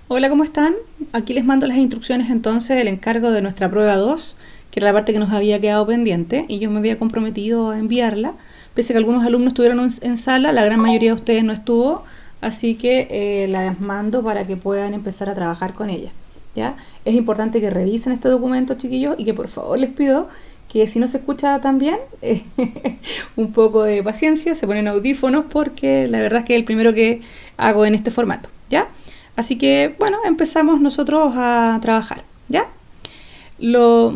Hola, ¿cómo están? Aquí les mando las instrucciones entonces del encargo de nuestra prueba 2, que era la parte que nos había quedado pendiente y yo me había comprometido a enviarla. Pese a que algunos alumnos estuvieron en sala, la gran mayoría de ustedes no estuvo, así que las mando para que puedan empezar a trabajar con ella. ¿Ya? Es importante que revisen este documento, chiquillos, y que por favor les pido que si no se escucha tan bien, un poco de paciencia, se ponen audífonos porque la verdad es que es el primero que hago en este formato. ¿Ya? Así que, bueno, empezamos nosotros a trabajar, ¿ya? Lo,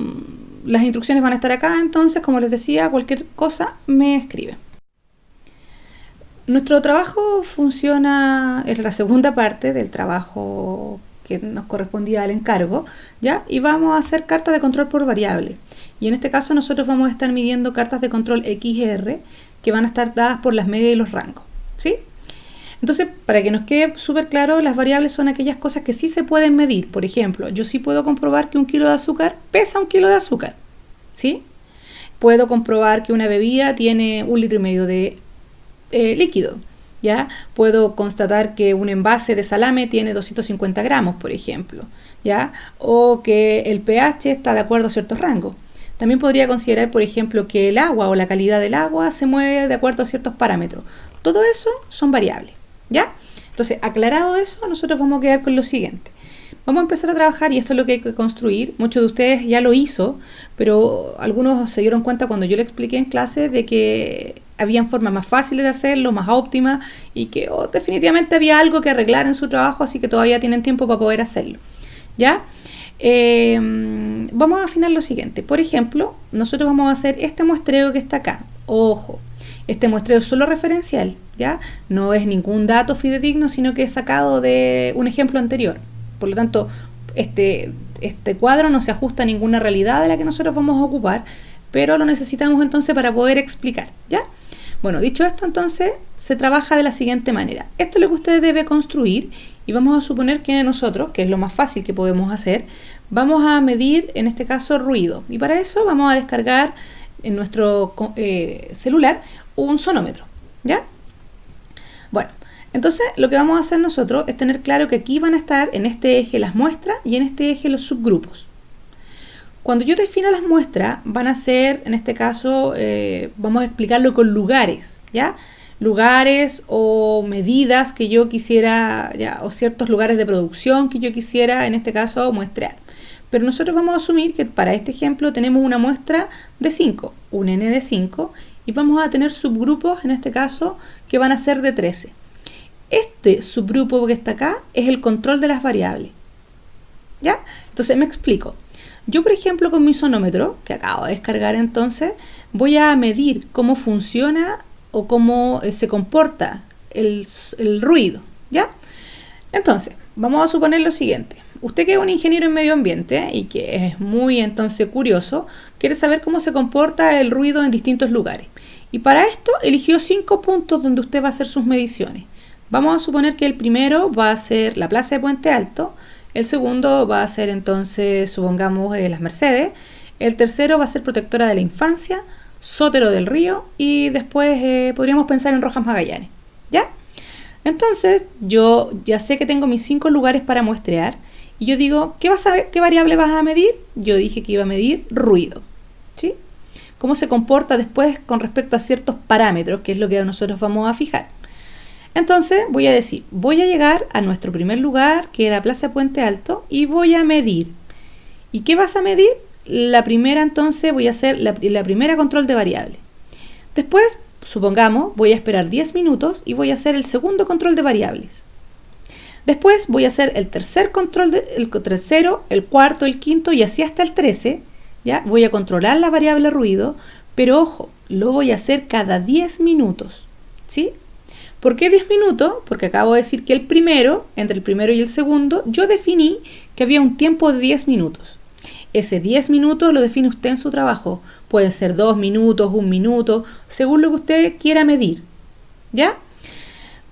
las instrucciones van a estar acá, entonces, como les decía, cualquier cosa me escriben. Nuestro trabajo funciona, es la segunda parte del trabajo que nos correspondía al encargo, ¿ya? Y vamos a hacer cartas de control por variable. Y en este caso nosotros vamos a estar midiendo cartas de control XR que van a estar dadas por las medias y los rangos, ¿sí? Entonces, para que nos quede súper claro, las variables son aquellas cosas que sí se pueden medir. Por ejemplo, yo sí puedo comprobar que un kilo de azúcar pesa un kilo de azúcar, ¿sí? Puedo comprobar que una bebida tiene 1,5 litros de líquido, ¿ya? Puedo constatar que un envase de salame tiene 250 gramos, por ejemplo, ¿ya? O que el pH está de acuerdo a ciertos rangos. También podría considerar, por ejemplo, que el agua o la calidad del agua se mueve de acuerdo a ciertos parámetros. Todo eso son variables, ¿ya? Entonces, aclarado eso, nosotros vamos a quedar con lo siguiente. Vamos a empezar a trabajar y esto es lo que hay que construir. Muchos de ustedes ya lo hizo, pero algunos se dieron cuenta cuando yo le expliqué en clase de que habían formas más fáciles de hacerlo, más óptimas y que definitivamente había algo que arreglar en su trabajo, así que todavía tienen tiempo para poder hacerlo. ¿Ya? Vamos a afinar lo siguiente. Por ejemplo, nosotros vamos a hacer este muestreo que está acá. Ojo, este muestreo es solo referencial, ¿ya? No es ningún dato fidedigno, sino que es sacado de un ejemplo anterior. Por lo tanto, este cuadro no se ajusta a ninguna realidad de la que nosotros vamos a ocupar, pero lo necesitamos entonces para poder explicar, ¿ya? Bueno, dicho esto, entonces se trabaja de la siguiente manera. Esto es lo que usted debe construir y vamos a suponer que nosotros, que es lo más fácil que podemos hacer, vamos a medir, en este caso, ruido. Y para eso vamos a descargar en nuestro celular un sonómetro, ¿ya? Bueno, entonces lo que vamos a hacer nosotros es tener claro que aquí van a estar en este eje las muestras y en este eje los subgrupos. Cuando yo defina las muestras, van a ser, en este caso, vamos a explicarlo con lugares, ¿ya? Lugares o medidas que yo quisiera, ¿ya? O ciertos lugares de producción que yo quisiera, en este caso, muestrear. Pero nosotros vamos a asumir que para este ejemplo tenemos una muestra de 5, un n de 5, y vamos a tener subgrupos, en este caso, que van a ser de 13. Este subgrupo que está acá es el control de las variables, ¿ya? Entonces me explico. Yo, por ejemplo, con mi sonómetro, que acabo de descargar entonces, voy a medir cómo funciona o cómo se comporta el ruido, ¿ya? Entonces, vamos a suponer lo siguiente. Usted que es un ingeniero en medio ambiente y que es muy entonces curioso, quiere saber cómo se comporta el ruido en distintos lugares. Y para esto eligió 5 puntos donde usted va a hacer sus mediciones. Vamos a suponer que el primero va a ser la Plaza de Puente Alto, el segundo va a ser entonces, supongamos, Las Mercedes, el tercero va a ser Protectora de la Infancia, Sótero del Río y después podríamos pensar en Rojas Magallanes, ¿ya? Entonces yo ya sé que tengo mis 5 lugares para muestrear y yo digo, ¿qué variable vas a medir? Yo dije que iba a medir ruido, ¿sí? Cómo se comporta después con respecto a ciertos parámetros, que es lo que nosotros vamos a fijar. Entonces voy a decir, voy a llegar a nuestro primer lugar, que era Plaza Puente Alto, y voy a medir. ¿Y qué vas a medir? La primera, entonces, voy a hacer la primera control de variable. Después, supongamos, voy a esperar 10 minutos y voy a hacer el segundo control de variables. Después voy a hacer el tercer control, el tercero, el cuarto, el quinto y así hasta el 13. ¿Ya? Voy a controlar la variable ruido, pero ojo, lo voy a hacer cada 10 minutos. ¿Sí? ¿Por qué 10 minutos? Porque acabo de decir que entre el primero y el segundo, yo definí que había un tiempo de 10 minutos. Ese 10 minutos lo define usted en su trabajo. Pueden ser 2 minutos, 1 minuto, según lo que usted quiera medir. ¿Ya?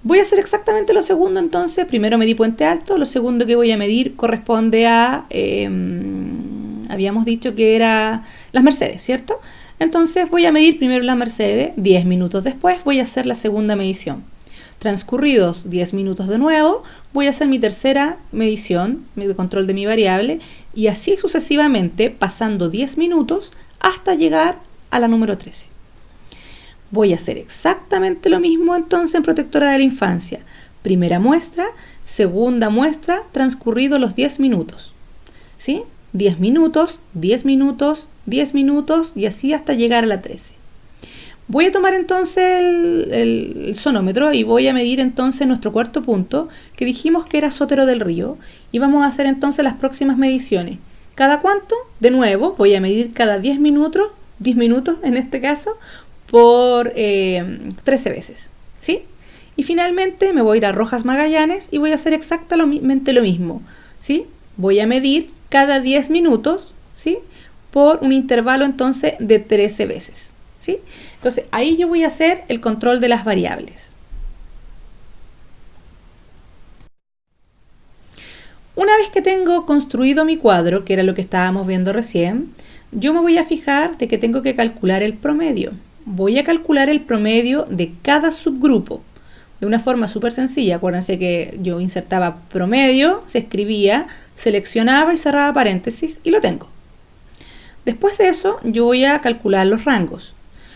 Voy a hacer exactamente lo segundo entonces. Primero medí Puente Alto, lo segundo que voy a medir corresponde a, habíamos dicho que era Las Mercedes, ¿cierto? Entonces voy a medir primero Las Mercedes, 10 minutos después voy a hacer la segunda medición. Transcurridos 10 minutos de nuevo, voy a hacer mi tercera medición de control de mi variable y así sucesivamente, pasando 10 minutos hasta llegar a la número 13. Voy a hacer exactamente lo mismo entonces en protectora de la infancia. Primera muestra, segunda muestra, transcurridos los 10 minutos. ¿Sí? 10 minutos, 10 minutos, 10 minutos y así hasta llegar a la 13. Voy a tomar entonces el sonómetro y voy a medir entonces nuestro cuarto punto, que dijimos que era Sotero del Río, y vamos a hacer entonces las próximas mediciones. ¿Cada cuánto? De nuevo, voy a medir cada 10 minutos en este caso, por 13 veces, ¿sí? Y finalmente me voy a ir a Rojas Magallanes y voy a hacer exactamente lo mismo, ¿sí? Voy a medir cada 10 minutos, ¿sí? Por un intervalo entonces de 13 veces, ¿sí? Entonces ahí yo voy a hacer el control de las variables. Una vez que tengo construido mi cuadro, que era lo que estábamos viendo recién, yo me voy a fijar de que tengo que calcular el promedio. Voy a calcular el promedio de cada subgrupo de una forma súper sencilla. Acuérdense que yo insertaba promedio, se escribía, seleccionaba y cerraba paréntesis y lo tengo. Después de eso yo voy a calcular los rangos.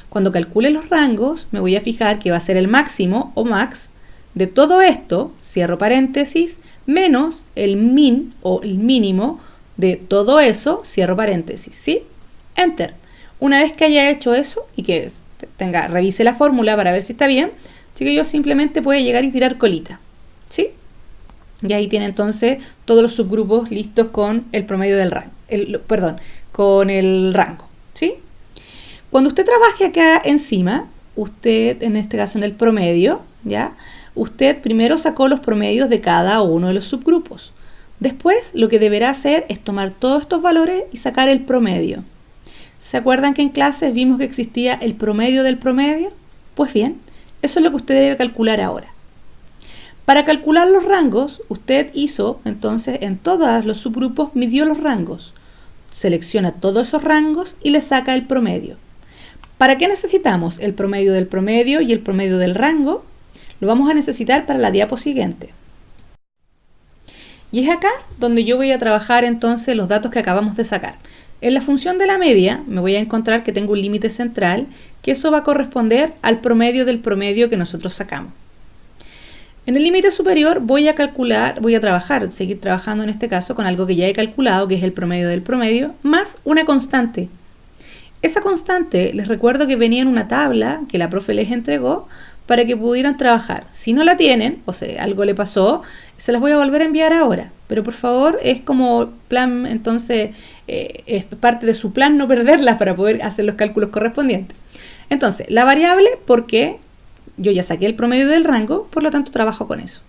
Cuando calcule los rangos me voy a fijar que va a ser el máximo o max de todo esto, cierro paréntesis, menos el min o el mínimo de todo eso, cierro paréntesis, ¿sí? Enter. Una vez que haya hecho eso y que revise la fórmula para ver si está bien, yo simplemente puede llegar y tirar colita, ¿sí? Y ahí tiene entonces todos los subgrupos listos con el promedio del rango, con el rango, ¿sí? Cuando usted trabaje acá encima, usted, en este caso en el promedio, ¿ya? Usted primero sacó los promedios de cada uno de los subgrupos. Después, lo que deberá hacer es tomar todos estos valores y sacar el promedio. ¿Se acuerdan que en clases vimos que existía el promedio del promedio? Pues bien, eso es lo que usted debe calcular ahora. Para calcular los rangos, usted hizo, entonces, en todos los subgrupos, midió los rangos. Selecciona todos esos rangos y le saca el promedio. ¿Para qué necesitamos el promedio del promedio y el promedio del rango? Lo vamos a necesitar para la diapo siguiente. Y es acá donde yo voy a trabajar entonces los datos que acabamos de sacar. En la función de la media me voy a encontrar que tengo un límite central, que eso va a corresponder al promedio del promedio que nosotros sacamos. En el límite superior voy a seguir trabajando en este caso con algo que ya he calculado, que es el promedio del promedio, más una constante. Esa constante, les recuerdo que venía en una tabla que la profe les entregó para que pudieran trabajar. Si no la tienen, o sea, algo le pasó, se las voy a volver a enviar ahora. Pero por favor, es como plan, entonces, es parte de su plan no perderlas para poder hacer los cálculos correspondientes. Entonces, la variable, porque yo ya saqué el promedio del rango, por lo tanto trabajo con eso.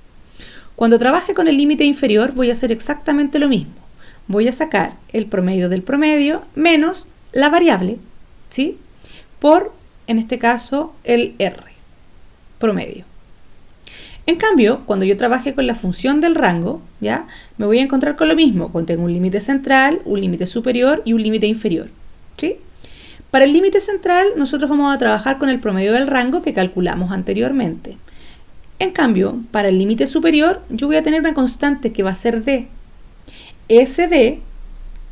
Cuando trabaje con el límite inferior, voy a hacer exactamente lo mismo. Voy a sacar el promedio del promedio menos la variable, ¿sí? Por, en este caso, el R, promedio. En cambio, cuando yo trabaje con la función del rango, ¿ya? Me voy a encontrar con lo mismo, tengo un límite central, un límite superior y un límite inferior, ¿sí? Para el límite central, nosotros vamos a trabajar con el promedio del rango que calculamos anteriormente. En cambio, para el límite superior, yo voy a tener una constante que va a ser D. Ese D,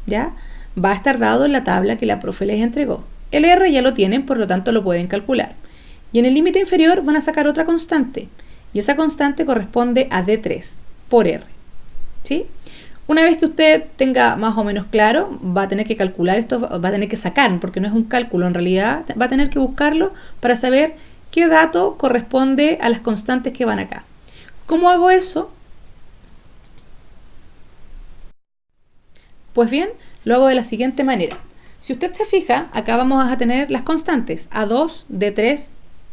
¿ya? Va a estar dado en la tabla que la profe les entregó. El R ya lo tienen, por lo tanto lo pueden calcular. Y en el límite inferior van a sacar otra constante. Y esa constante corresponde a D3 por R, ¿sí? Una vez que usted tenga más o menos claro, va a tener que calcular esto, va a tener que sacar, porque no es un cálculo en realidad, va a tener que buscarlo para saber qué dato corresponde a las constantes que van acá. ¿Cómo hago eso? Pues bien, lo hago de la siguiente manera. Si usted se fija, acá vamos a tener las constantes A2, D3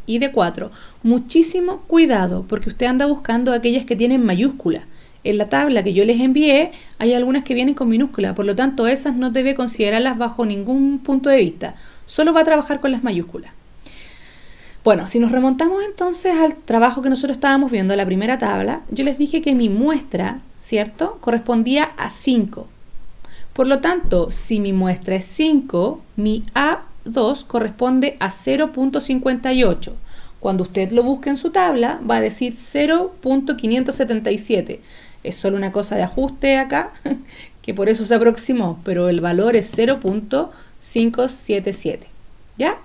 y D4. Muchísimo cuidado, porque usted anda buscando aquellas que tienen mayúscula. En la tabla que yo les envié hay algunas que vienen con minúscula, por lo tanto esas no debe considerarlas bajo ningún punto de vista. Solo va a trabajar con las mayúsculas. Bueno, si nos remontamos entonces al trabajo que nosotros estábamos viendo, la primera tabla, yo les dije que mi muestra, ¿cierto?, correspondía a 5. Por lo tanto, si mi muestra es 5, mi A2 corresponde a 0.58. Cuando usted lo busque en su tabla, va a decir 0.577. Es solo una cosa de ajuste acá, que por eso se aproximó, pero el valor es 0.577. ¿Ya?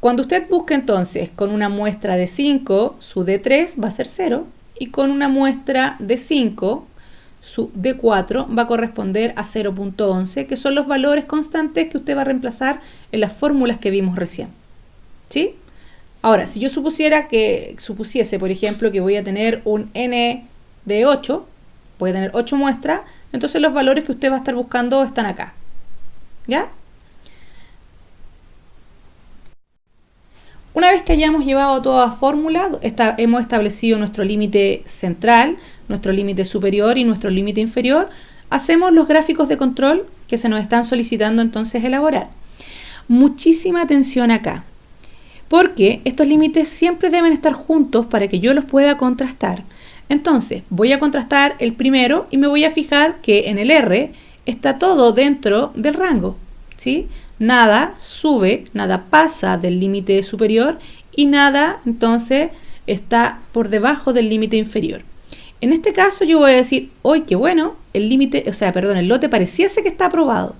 Cuando usted busque entonces con una muestra de 5, su D3 va a ser 0, y con una muestra de 5, su D4 va a corresponder a 0.11, que son los valores constantes que usted va a reemplazar en las fórmulas que vimos recién. ¿Sí? Ahora, si yo supusiese, por ejemplo, que voy a tener un N de 8, voy a tener 8 muestras, entonces los valores que usted va a estar buscando están acá. ¿Ya? Una vez que hayamos llevado toda la fórmula, hemos establecido nuestro límite central, nuestro límite superior y nuestro límite inferior, hacemos los gráficos de control que se nos están solicitando entonces elaborar. Muchísima atención acá, porque estos límites siempre deben estar juntos para que yo los pueda contrastar. Entonces, voy a contrastar el primero y me voy a fijar que en el R está todo dentro del rango, ¿sí? Nada sube, nada pasa del límite superior y nada entonces está por debajo del límite inferior. En este caso yo voy a decir, ¡ay, qué bueno! El lote pareciese que está aprobado.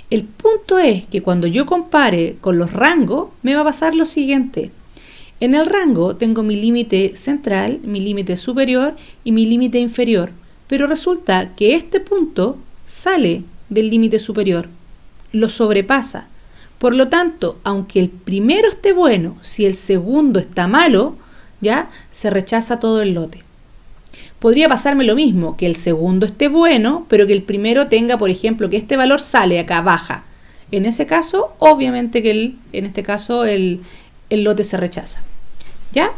El punto es que cuando yo compare con los rangos, me va a pasar lo siguiente. En el rango tengo mi límite central, mi límite superior y mi límite inferior, pero resulta que este punto sale del límite superior, lo sobrepasa. Por lo tanto, aunque el primero esté bueno, si el segundo está malo, ya se rechaza todo el lote. Podría pasarme lo mismo, que el segundo esté bueno, pero que el primero tenga, por ejemplo, que este valor sale acá, baja. En ese caso, obviamente que el lote se rechaza. ¿Ya?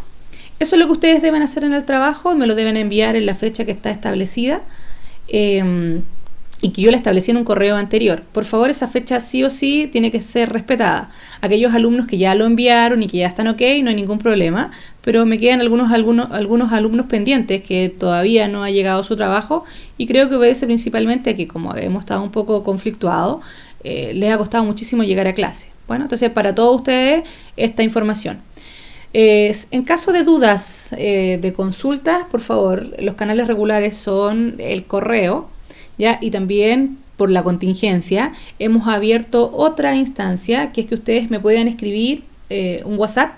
Eso es lo que ustedes deben hacer en el trabajo, me lo deben enviar en la fecha que está establecida. Y que yo la establecí en un correo anterior. Por favor, esa fecha sí o sí tiene que ser respetada. Aquellos alumnos que ya lo enviaron y que ya están ok, no hay ningún problema, pero me quedan algunos alumnos pendientes que todavía no ha llegado su trabajo y creo que obedece principalmente a que como hemos estado un poco conflictuados, les ha costado muchísimo llegar a clase. Bueno, entonces para todos ustedes esta información. En caso de dudas, de consultas, por favor, los canales regulares son el correo, ¿ya? Y también por la contingencia hemos abierto otra instancia que es que ustedes me puedan escribir un WhatsApp,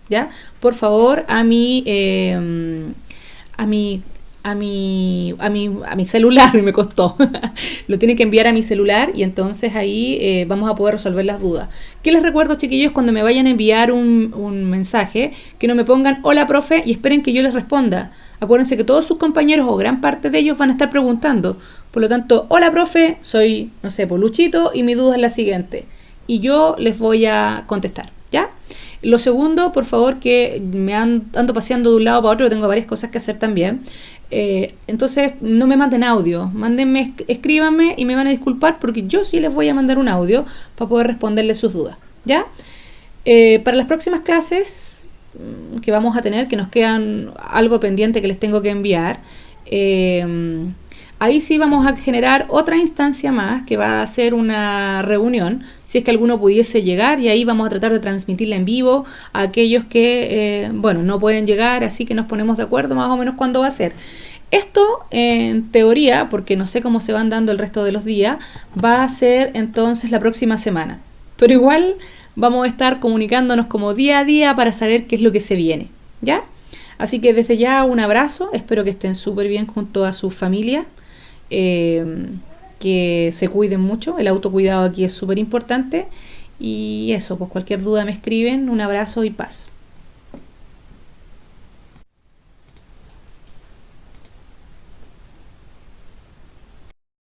¿ya? Por favor a mi celular, me costó. Lo tienen que enviar a mi celular y entonces ahí vamos a poder resolver las dudas. ¿Qué les recuerdo, chiquillos? Cuando me vayan a enviar un mensaje, que no me pongan hola profe y esperen que yo les responda. Acuérdense que todos sus compañeros o gran parte de ellos van a estar preguntando. Por lo tanto, hola profe, soy, no sé, Luchito y mi duda es la siguiente. Y yo les voy a contestar, ¿ya? Lo segundo, por favor, que ando paseando de un lado para otro, que tengo varias cosas que hacer también. Entonces, no me manden audio, mándenme, escríbanme y me van a disculpar porque yo sí les voy a mandar un audio para poder responderles sus dudas, ¿ya? Para las próximas clases que vamos a tener, que nos quedan algo pendiente que les tengo que enviar, ahí sí vamos a generar otra instancia más que va a ser una reunión, si es que alguno pudiese llegar, y ahí vamos a tratar de transmitirla en vivo a aquellos que, no pueden llegar, así que nos ponemos de acuerdo más o menos cuándo va a ser. Esto, en teoría, porque no sé cómo se van dando el resto de los días, va a ser entonces la próxima semana. Pero igual vamos a estar comunicándonos como día a día para saber qué es lo que se viene, ¿ya? Así que desde ya un abrazo, espero que estén súper bien junto a sus familias. Que se cuiden mucho, el autocuidado aquí es súper importante y eso, pues cualquier duda me escriben, un abrazo y paz.